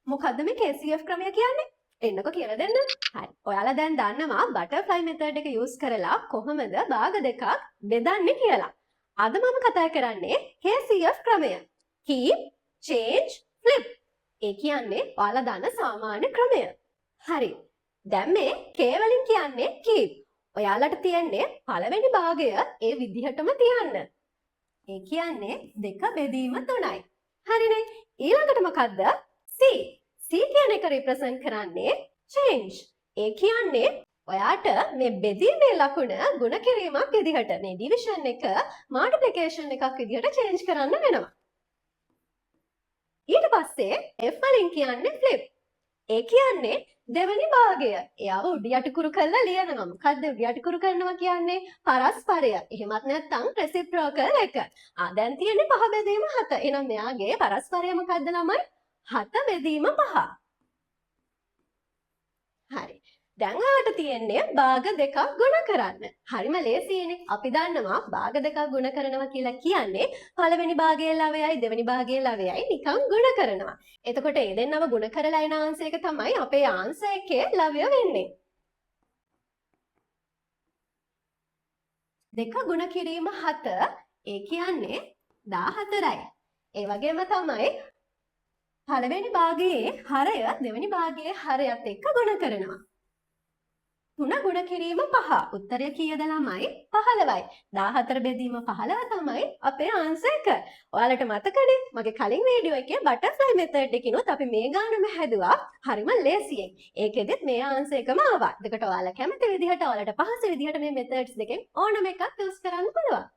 මොකද්ද මේ KCF ක්‍රමය කියන්නේ? එන්නකො කියලා දෙන්න. හරි. ඔයාලා දැන් දන්නවා බටර්ෆ්ලයි මෙතඩ් එක යූස් කරලා කොහොමද භාග දෙකක් බෙදන්නේ කියලා. අද මම කතා කරන්නේ KCF ක්‍රමය. Keep, change, flip. ඒ කියන්නේ ඔයාලා දන්න සාමාන්‍ය ක්‍රමය. හරි. දැන් මේ K වලින් කියන්නේ keep. ඔයාලට තියෙන්නේ පළවෙනි භාගය ඒ විදිහටම තියන්න. ඒ කියන්නේ දෙක බෙදීම 3යි. හරිනේ. ඊළඟට මොකද්ද? C. C කියන එක represent කරන්නේ change. ඒ කියන්නේ ඔයාට මේ බෙදීමේ ලකුණ ගුණ කිරීමක් විදිහට මේ division එක multiplication එකක් විදිහට change කරන්න වෙනවා. ඊට පස්සේ F වලින් කියන්නේ flip. ඒ කියන්නේ දෙවෙනි භාගය. එයාව උඩ යටිකුරු කරලා ලියනවා. මොකද්ද උඩ යටිකුරු කරනවා කියන්නේ? පරස්පරය. එහෙමත් නැත්නම් reciprocal එක. දැන් තියෙන්නේ 5 බෙදීම 7. එහෙනම් මෙයාගේ පරස්පරය මොකද්ද ළමයි? 7 බෙදීම 5. හරි. දැන් ඔයාලට තියෙන්නේ භාග දෙකක් ගුණ කරන්න. හරිම ලේසියිනේ. අපි දන්නවා භාග දෙකක් ගුණ කරනවා කියලා කියන්නේ පළවෙනි භාගයේ ලවයයි දෙවෙනි භාගයේ ලවයයි නිකන් ගුණ කරනවා. එතකොට මේ දෙන්නව ගුණ කරලා එන ආන්සර් එක තමයි අපේ ආන්සර් එකේ ලවය වෙන්නේ. දෙක ගුණ කිරීම 7 ඒ කියන්නේ 14යි. ඒ වගේම තමයි පළවෙනි භාගයේ හරය දෙවෙනි භාගයේ හරයත් එක්ක ගුණ කරනවා. 3 ගුණ කිරීම 5. උත්තරය කීයද ළමයි? 15යි. 14 බෙදීම 15 තමයි අපේ ආන්සර් එක. ඔයාලට මතකනේ මගේ කලින් වීඩියෝ එකේ බටර්ෆ්ලයි මෙතඩ් එකකිනුත් අපි මේ ගානම හැදුවා හරිම ලේසියෙන්. ඒකෙදිත් මේ ආන්සර් එකම ආවා. එතකොට ඔයාලා කැමති විදිහට ඔයාලට පහසු විදිහට මේ මෙතඩ්ස් දෙකෙන් ඕනම එකක් යූස් කරන්න පුළුවන්.